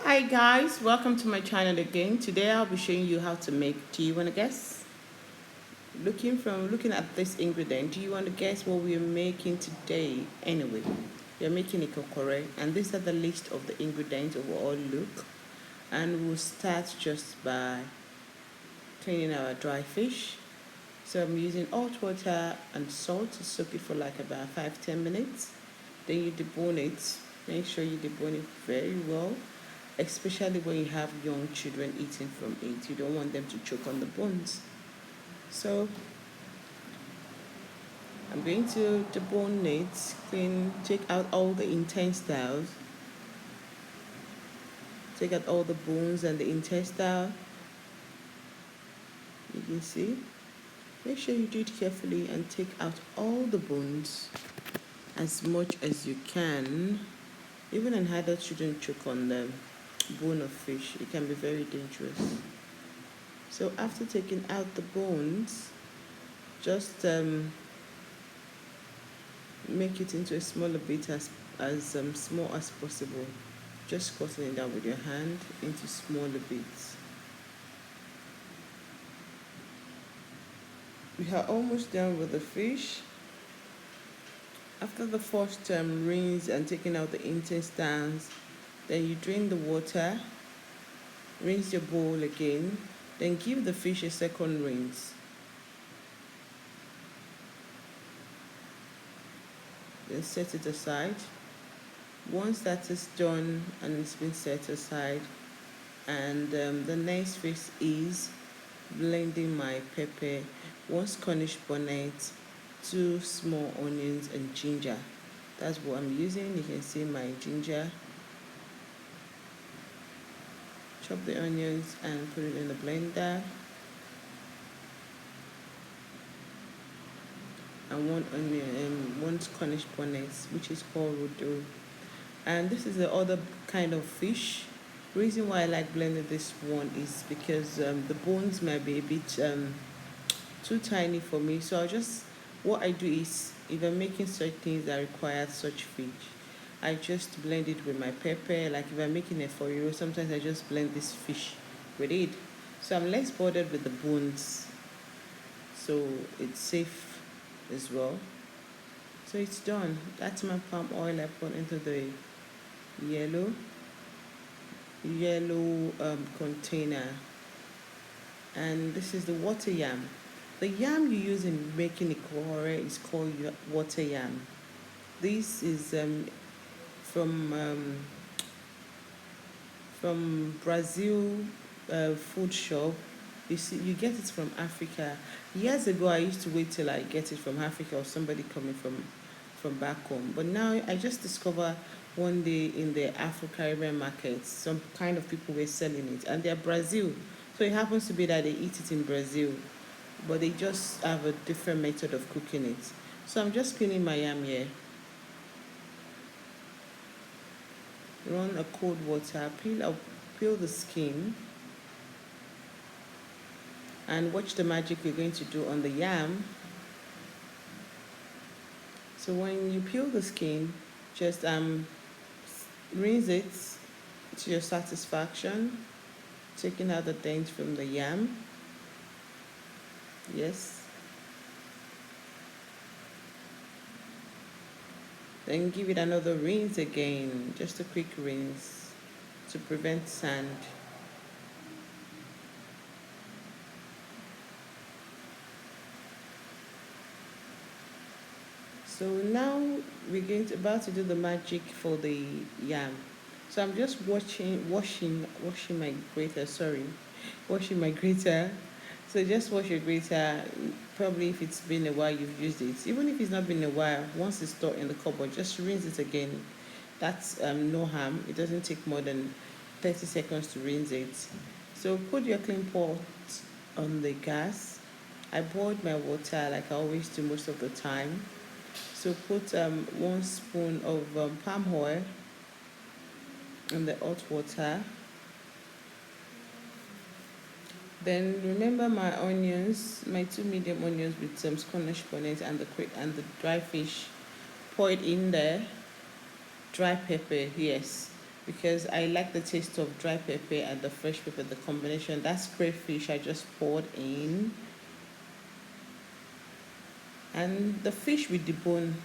Hi guys, welcome to my channel again. Today I'll be showing you how to make, do you want to guess? Looking at this ingredient, do you want to guess what we're making today? Anyway, we're making Ikokore, and these are the list of the ingredients overall look. And we'll start just by cleaning our dry fish. So I'm using hot water and salt to soak it for like about 5-10 minutes. Then you debone it. Make sure you debone it very well, especially when you have young children eating from it. You don't want them to choke on the bones. So I'm going to debone it, take out all the intestines, take out all the bones and the intestine. You can see. Make sure you do it carefully and take out all the bones as much as you can. Even an adult shouldn't choke on the bone of fish. It can be very dangerous. So after taking out the bones, just make it into a smaller bit as small as possible. Just cutting it down with your hand into smaller bits. We are almost done with the fish. After the first rinse and taking out the intestines, then you drain the water, rinse your bowl again, then give the fish a second rinse. Then set it aside. Once that is done and it's been set aside, and the next phase is blending my pepper, 1 scotch-bonnet, 2 small onions and ginger. That's what I'm using. You can see my ginger. Chop the onions and put it in the blender. And 1 onion and 1 scotch-bonnet, which is called rodo. And this is the other kind of fish. The reason why I like blending this one is because the bones might be a bit too tiny for me. So what I do is, if I'm making such things that require such fish, I just blend it with my pepper. Like if I'm making a for you, sometimes I just blend this fish with it. So I'm less bothered with the bones. So it's safe as well. So it's done. That's my palm oil I put into the yellow container. And this is the water yam. The yam you use in making Ikokore is called water yam. This is from Brazil food shop. You get it from Africa. Years ago, I used to wait till I get it from Africa or somebody coming from back home. But now I just discovered one day in the Afro-Caribbean markets, some kind of people were selling it, and they're Brazil. So it happens to be that they eat it in Brazil, but they just have a different method of cooking it. So I'm just cleaning my yam here. Run a cold water, peel the skin, and watch the magic we're going to do on the yam. So when you peel the skin, just rinse it to your satisfaction, taking out the dent from the yam. Yes. Then give it another rinse again, just a quick rinse to prevent sand. So now we're about to do the magic for the yam. So I'm just washing my grater, washing my grater. So just wash your grater, probably if it's been a while you've used it. Even if it's not been a while, once it's stored in the cupboard, just rinse it again. That's no harm. It doesn't take more than 30 seconds to rinse it. So put your clean pot on the gas. I boiled my water like I always do most of the time. So put 1 spoon of palm oil in the hot water. Then remember my onions, my 2 medium onions with some scotch-bonnet and the dry fish. Pour it in there. Dry pepper, yes. because I like the taste of dry pepper and the fresh pepper, the combination. That's crayfish I just poured in. And the fish with the bone.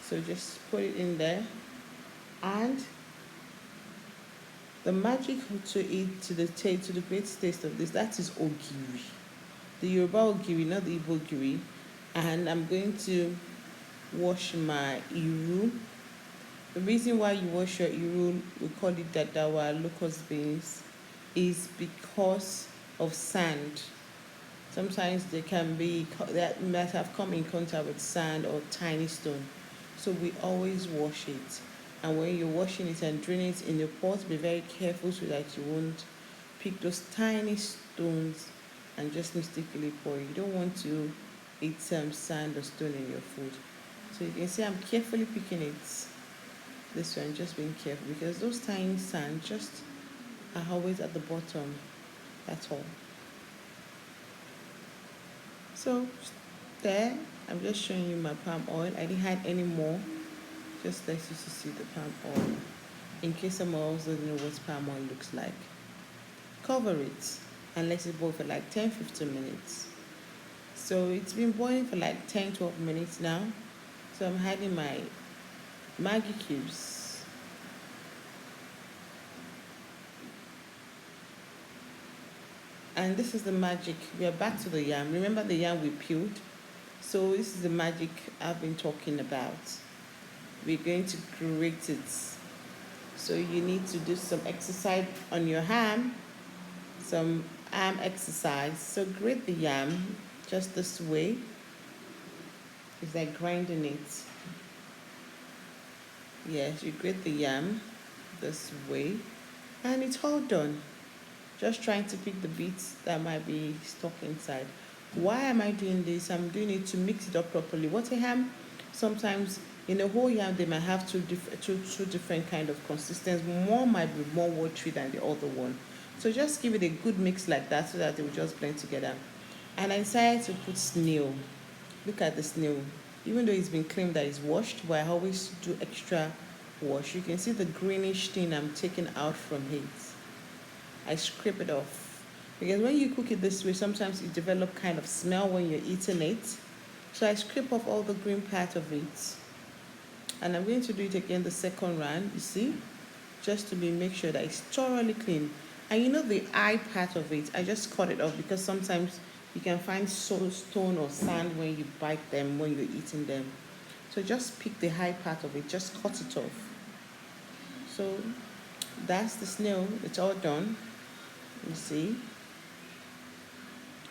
So just put it in there. And the magic to it, to the great taste of this, that is ogiri. The Yoruba ogiri, not the Igbo ogiri. And I'm going to wash my iru. The reason why you wash your iru, we call it dadawa, locus beans, is because of sand. Sometimes they might have come in contact with sand or tiny stone. So we always wash it. And when you're washing it and draining it in your pot, be very careful so that you won't pick those tiny stones and just mistakenly pour. You don't want to eat some sand or stone in your food. So you can see I'm carefully picking it. This one, just being careful because those tiny sand just are always at the bottom. That's all. So there, I'm just showing you my palm oil. I didn't add any more, just let you to see the palm oil. In case someone else doesn't know what palm oil looks like. Cover it and let it boil for like 10-15 minutes. So it's been boiling for like 10-12 minutes now. So I'm adding my Maggie cubes. And this is the magic. We are back to the yam. Remember the yam we peeled? So this is the magic I've been talking about. We're going to grate it. So you need to do some exercise on your ham, some arm exercise. So grate the yam just this way. It's like grinding it. Yes, you grate the yam this way. And it's all done. Just trying to pick the bits that might be stuck inside. Why am I doing this? I'm doing it to mix it up properly. Water ham, sometimes in a whole yam they might have two different kind of consistency. One might be more watery than the other one. So just give it a good mix like that so that they will just blend together. And I decided to put snail. Look at the snail. Even though it's been claimed that it's washed, but I always do extra wash. You can see the greenish thing I'm taking out from it. I scrape it off. Because when you cook it this way, sometimes you develop kind of smell when you're eating it. So I scrape off all the green part of it. And I'm going to do it again the second round, you see, just to make sure that it's thoroughly clean. And you know the eye part of it, I just cut it off because sometimes you can find stone or sand when you bite them, when you're eating them. So just pick the high part of it, just cut it off. So that's the snail, it's all done, you see.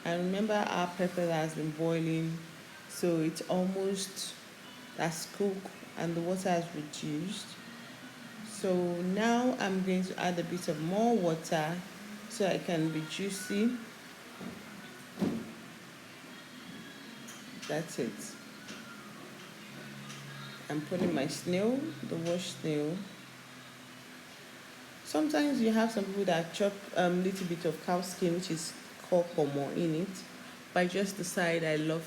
And remember our pepper that has been boiling, so it's almost, that's cooked and the water has reduced. So now I'm going to add a bit of more water so I can be juicy. That's it. I'm putting my snail, the washed snail. Sometimes you have some people that chop a little bit of cow skin, which is called pomo, in it. But I just decide I love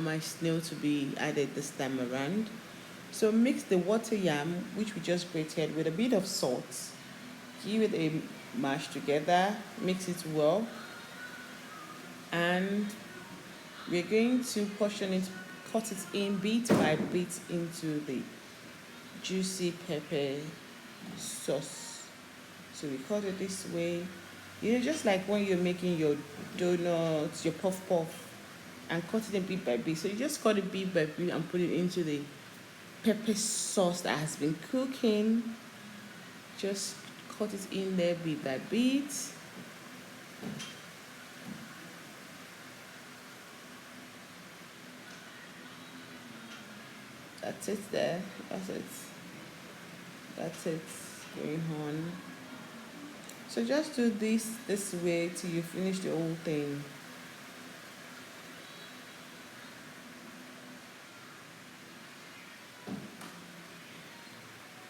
my snail to be added this time around. So mix the water yam, which we just grated, with a bit of salt. Give it a mash together, mix it well. And we're going to portion it, cut it in bit by bit into the juicy pepper sauce. So we cut it this way. You know, just like when you're making your donuts, your puff puff, and cut it in bit by bit. So you just cut it bit by bit and put it into the pepper sauce that has been cooking. Just cut it in there bit by bit. That's it there. That's it. That's it going on. So just do this way till you finish the whole thing.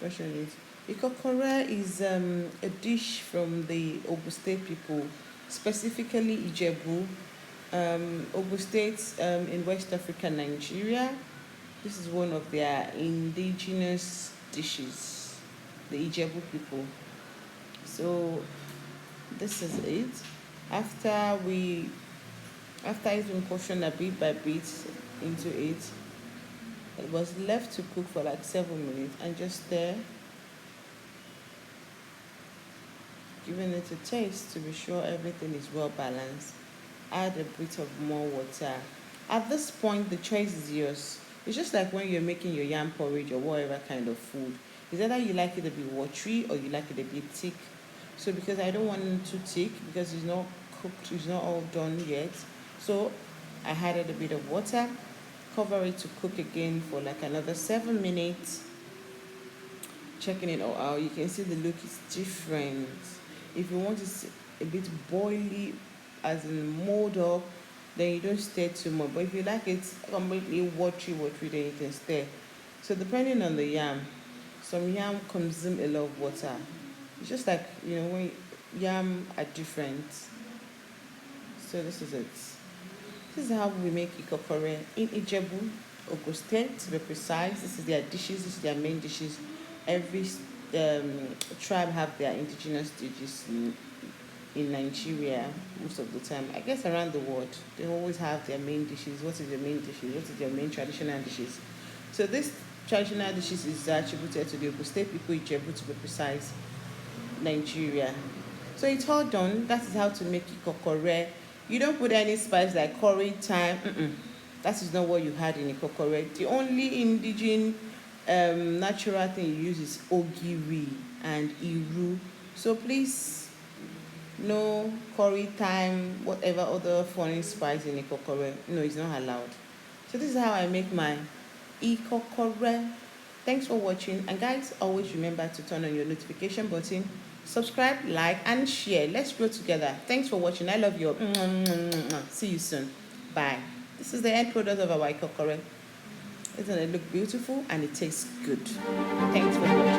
Portion it. Ikokore is a dish from the Ogun State people, specifically Ijebu, Ogun State in West Africa, Nigeria. This is one of their indigenous dishes. the Ijebu people. So this is it. After we after it's been portioned a bit by bit into it, it was left to cook for like 7 minutes and just stir, giving it a taste to be sure everything is well balanced. Add a bit of more water. At this point, the choice is yours. It's just like when you're making your yam porridge or whatever kind of food. It's either you like it a bit watery or you like it a bit thick. So because I don't want it too thick because it's not cooked, it's not all done yet. So I added a bit of water, cover it to cook again for like another 7 minutes. Checking it all out, you can see the look is different. If you want it a bit boily, as in mold up, then you don't stir too much. But if you like it completely watery, then you can stir. So depending on the yam, some yam consume a lot of water. It's just like, when yam are different. So this is it. This is how we make Ikokore in Ijebu, Ogun State to be precise. This is their dishes, this is their main dishes. Every tribe have their indigenous dishes in Nigeria most of the time. I guess around the world, they always have their main dishes. What is your main dishes? What is your main traditional dishes? So this traditional dishes is attributed to the Ogun State people, Ijebu to be precise, Nigeria. So it's all done. That is how to make Ikokore. You don't put any spice like curry, thyme. That is not what you had in Ikokore. The only indigen natural thing you use is ogiri and iru. So please, no curry, thyme, whatever other foreign spice in Ikokore. No, it's not allowed. So this is how I make my Ikokore. Thanks for watching, and guys, always remember to turn on your notification button, subscribe, like, and share. Let's grow together. Thanks for watching. I love you. See you soon. Bye. This is the end product of our Ikokore. Doesn't it look beautiful and it tastes good? Thanks for watching.